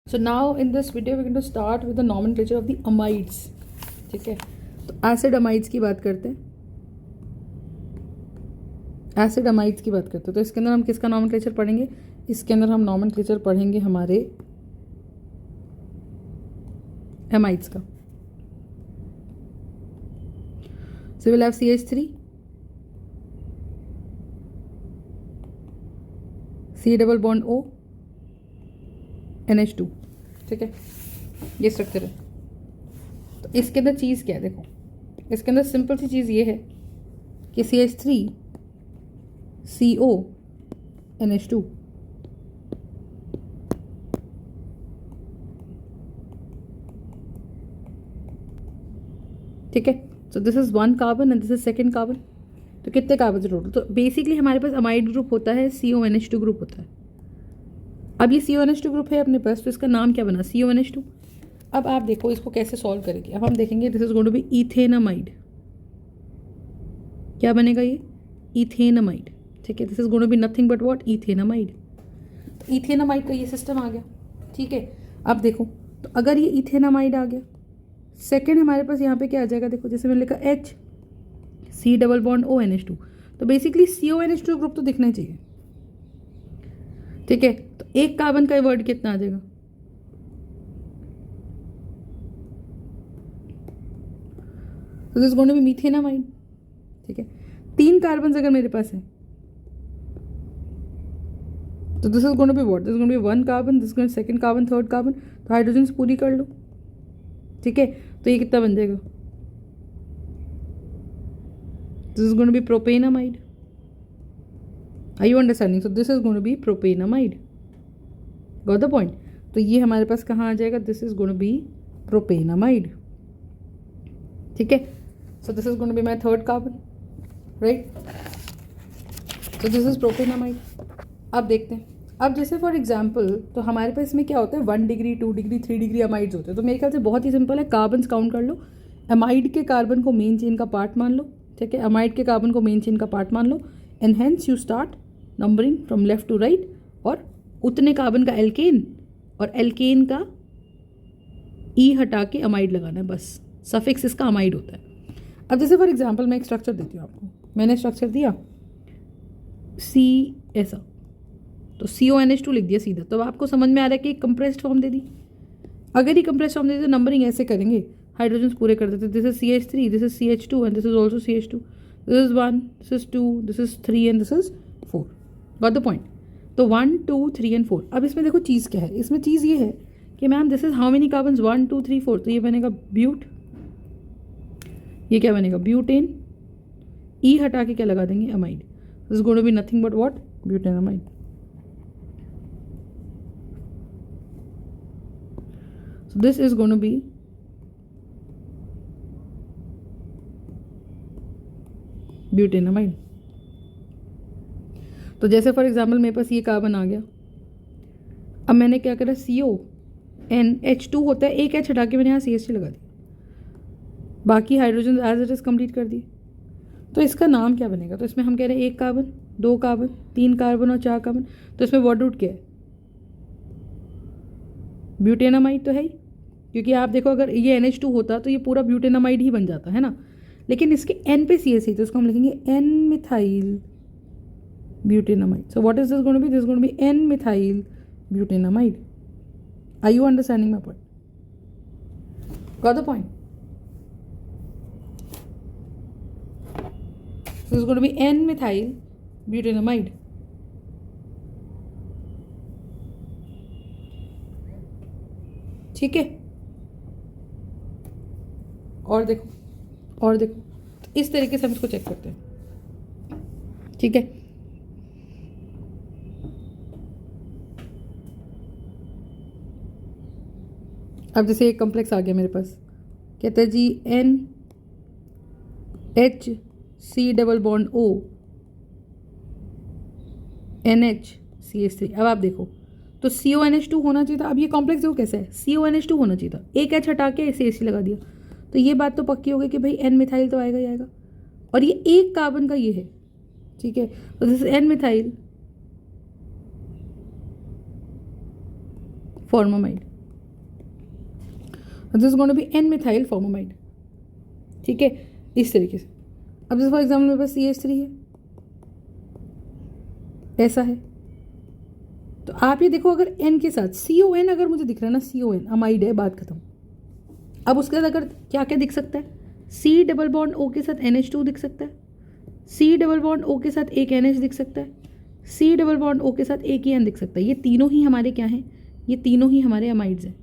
So now in this video we're going to start with the nomenclature of the amides. ठीक है, तो acid amides की बात करते हैं। एसिड अमाइड्स की बात करते हैं तो इसके अंदर हम किसका नोमेनक्लेचर पढ़ेंगे? इसके अंदर हम नोमेनक्लेचर पढ़ेंगे हमारे एमाइड्स का। So we'll have CH3, C double bond O, NH2। ठीक है, ये स्ट्रक्चर है। तो इसके अंदर चीज़ क्या है? देखो, इसके अंदर सिंपल सी चीज़ ये है कि CH3 CO NH2। ठीक है, so this is one carbon and this is second carbon. तो कितने कार्बन टोटल? तो बेसिकली हमारे पास अमाइड ग्रुप होता है, CONH2 ग्रुप होता है। अब ये CONH2 ग्रुप है अपने पास, तो इसका नाम क्या बना? CONH2। अब आप देखो इसको कैसे सॉल्व करेंगे। अब हम देखेंगे this is going to be ethanamide. क्या बनेगा ये? इथेनामाइड। ठीक है, this is going to be nothing but what? Ethanamide. तो इथेनामाइड का ये सिस्टम आ गया। ठीक है, अब देखो, तो अगर ये इथेनामाइड आ गया, सेकेंड हमारे पास यहाँ पे क्या आ जाएगा? देखो, जैसे मैंने लिखा H C double bond O NH2, तो बेसिकली CONH2 ग्रुप तो दिखना ही चाहिए। ठीक है, तो एक कार्बन का वर्ड कितना आ जाएगा? तो this is going to be methanamide. ठीक है, तीन कार्बन अगर मेरे पास है तो this is going to be what? This is going to be one carbon, this is second carbon, third carbon. तो हाइड्रोजन पूरी कर लो। ठीक है, तो ये कितना बन जाएगा? This is going to be propanamide. Are you understanding? So this is going to be propanamide. Got the point? तो ये हमारे पास कहाँ आ जाएगा? This is going to be propanamide. ठीक है, so this is going to be my third carbon, right? So this is propanamide. अब देखते हैं, अब जैसे फॉर एग्जाम्पल तो हमारे पास इसमें क्या होता है? 1 डिग्री 2 डिग्री 3 डिग्री अमाइड्स होते हैं। तो मेरे ख्याल से बहुत ही सिंपल है, कार्बन्स काउंट कर लो। अमाइड के कार्बन को मेन चेन का पार्ट मान लो। ठीक है, अमाइड के कार्बन को मेन चेन का पार्ट मान लो, and hence you start numbering from left to right. और उतने कार्बन का एल्केन और एल्केन का ई हटा के अमाइड लगाना है, बस सफिक्स इसका अमाइड होता है। अब जैसे फॉर एग्जाम्पल मैं एक स्ट्रक्चर देती हूँ आपको। मैंने स्ट्रक्चर दिया C ऐसा, तो CONH2 लिख दिया सीधा। तो आपको समझ में आ रहा है कि एक कंप्रेस्ड फॉर्म दे दी। अगर ये कंप्रेस्ड फॉर्म दे दी तो नंबरिंग ऐसे करेंगे, हाइड्रोजन पूरे कर देते। This is CH3, this is CH2 and this is also CH2। This is 1, this is 2, this is 3 and this is 4। Got the point? तो 1 2 3 एंड 4। अब इसमें देखो चीज़ क्या है। इसमें चीज़ ये है कि ma'am this is how many carbon? 1 2 3 4। तो ये बनेगा ब्यूट। ये क्या बनेगा? ब्यूटेन। ई हटा के क्या लगा देंगे? Amide. This is going to be nothing but what? Butanamide. So this is going to be butanamide. तो जैसे फॉर एग्जाम्पल मेरे पास ये कार्बन आ गया। अब मैंने क्या करा? CONH2 होता है, एक H हटा के मैंने यहाँ CH3 लगा दिया, बाकी hydrogen as it is complete कर दिए। तो इसका नाम क्या बनेगा? तो इसमें हम कह रहे हैं एक कार्बन, दो कार्बन, तीन कार्बन और चार कार्बन। तो इसमें वर्ड रूट क्या है? ब्यूटेनामाइड तो है ही, क्योंकि आप देखो अगर ये NH2 होता तो ये पूरा ब्यूटेनामाइड ही बन जाता है ना। लेकिन इसके N पे CH3, तो इसको हम लिखेंगे N methyl butanamide. So what is this going to be? This going to be N methyl butanamide. Are you understanding my point? Got the point? This is going to be N methyl butanamide. ठीक है, और देखो, और देखो, तो इस तरीके से हम इसको चेक करते हैं। ठीक है, अब जैसे एक कॉम्प्लेक्स आ गया मेरे पास, कहते हैं जी NH C double bond O NH CH3। अब आप देखो, तो CONH2 होना चाहिए था। अब ये कॉम्प्लेक्स देखो कैसे है, CONH2 होना चाहिए था, एक H हटा के CH3 लगा दिया। तो ये बात तो पक्की हो गई कि भाई N मिथाइल तो आएगा ही आएगा, और ये एक कार्बन का ये है। ठीक है, तो this is N methyl formamide. This is going to be N methyl formamide. ठीक है, इस तरीके से। अब जैसे फॉर एग्जाम्पल मेरे पास CH3 है, ऐसा है, तो आप ये देखो अगर N के साथ CON अगर मुझे दिख रहा है ना, CON अमाइड है, बात खत्म। अब उसके बाद अगर क्या क्या दिख सकता है, C डबल बॉन्ड O के साथ NH2 दिख सकता है, C डबल बॉन्ड O के साथ एक NH दिख सकता है, C डबल बॉन्ड O के साथ एक ही N दिख सकता है। ये तीनों ही हमारे क्या हैं, ये तीनों ही हमारे अमाइड्स हैं,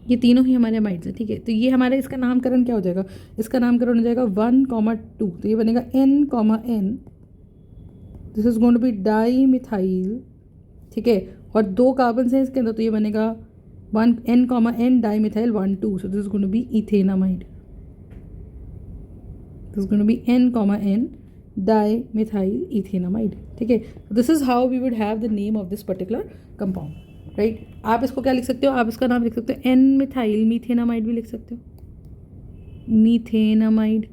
ये तीनों ही हमारे अमाइड्स हैं। ठीक है, तो ये हमारे इसका नामकरण क्या हो जाएगा, इसका नामकरण हो जाएगा 1,2, तो ये बनेगा N,N, this is going to be dimethyl. ठीक है, और 2 कार्बन हैं इसके अंदर, तो ये बनेगा 1N,N dimethyl 1,2, so this is going to be ethanamide. This is going to be N,N dimethyl ethanamide. ठीक है, this is how we would have the name of this particular compound, right. आप इसको क्या लिख सकते हो, आप इसका नाम लिख सकते हो N मिथाइल मीथेनामाइड भी लिख सकते हो, मीथेनामाइड।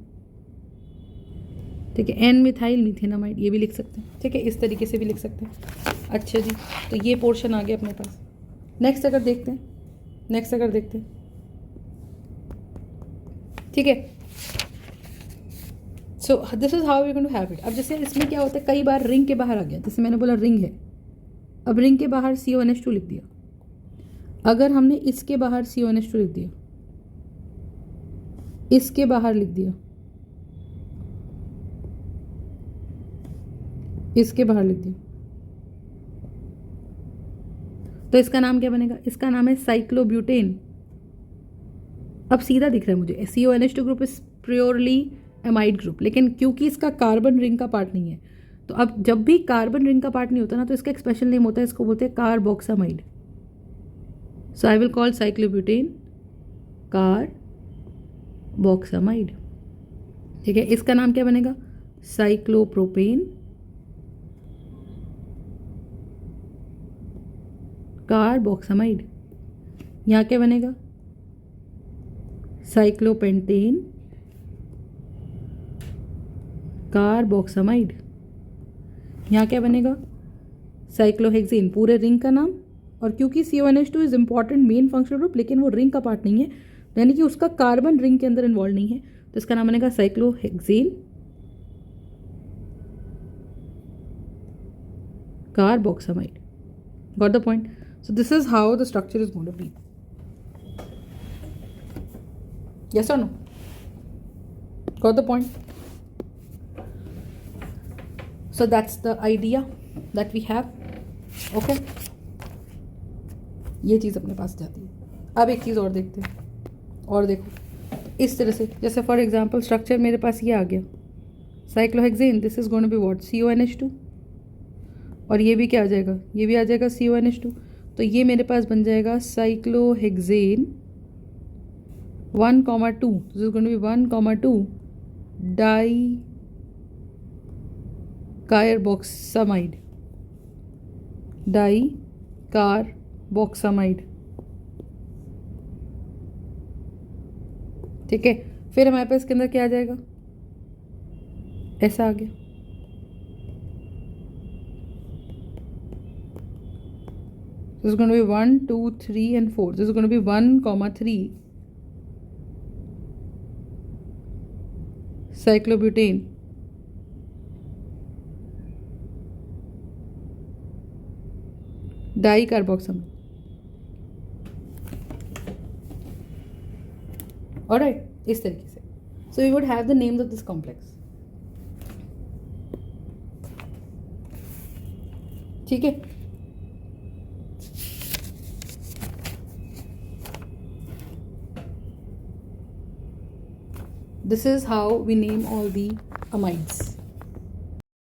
ठीक है, N मिथाइल मीथेनामाइड ये भी लिख सकते हैं। ठीक है, इस तरीके से भी लिख सकते हैं। अच्छा जी, तो ये पोर्शन आ गया अपने पास। नेक्स्ट अगर देखते हैं, ठीक है, so this is how we going to have it. अब जैसे इसमें क्या होता है, कई बार रिंग के बाहर आ गया, जैसे मैंने बोला रिंग है, अब रिंग के बाहर CONH2 लिख दिया। अगर हमने इसके बाहर CONH2 लिख दिया, इसके बाहर लिख दिया, इसके बाहर लिख दिया, तो इसका नाम क्या बनेगा, इसका नाम है साइक्लोब्यूटेन। अब सीधा दिख रहा है मुझे CONH2 group is purely amide group, लेकिन क्योंकि इसका कार्बन रिंग का पार्ट नहीं है, तो अब जब भी कार्बन रिंग का पार्ट नहीं होता ना, तो इसका एक स्पेशल नेम होता है, इसको बोलते हैं carboxamide. So I will call cyclobutane carboxamide. ठीक है, इसका नाम क्या बनेगा, साइक्लोप्रोपेन कार्बोक्सामाइड। यहाँ क्या बनेगा, साइक्लोपेंटेन कार्बोक्सामाइड। यहाँ क्या बनेगा, साइक्लोहेक्सेन, पूरे रिंग का नाम। और क्योंकि CONH2 is important main functional group, लेकिन वो रिंग का पार्ट नहीं है, यानी कि उसका कार्बन रिंग के अंदर इन्वॉल्व नहीं है, तो इसका नाम बनेगा cyclohexane carboxamide. Got the point? So this is how the structure is going to be. Yes or no? Got the point? So that's the idea that we have. Okay? ये चीज़ अपने पास जाती है। अब एक चीज़ और देखते हैं, और देखो इस तरह से, जैसे फॉर एग्जांपल स्ट्रक्चर मेरे पास ये आ गया, cyclohexane, this is going to be what, CONH2, और ये भी क्या आ जाएगा, ये भी आ जाएगा CONH2, तो ये मेरे पास बन जाएगा cyclohexane 1,2, this is going to be 1,2 dicarboxamide, dicarboxamide. ठीक है, फिर हमारे पास इसके अंदर क्या आ जाएगा, ऐसा आ गया, this is going to be 1, 2, 3 and 4. This is going to be 1,3 cyclobutane dicarboxamide. Alright, इस तरीके से. So we would have the names of this complex. ठीक है, this is how we name all the amides.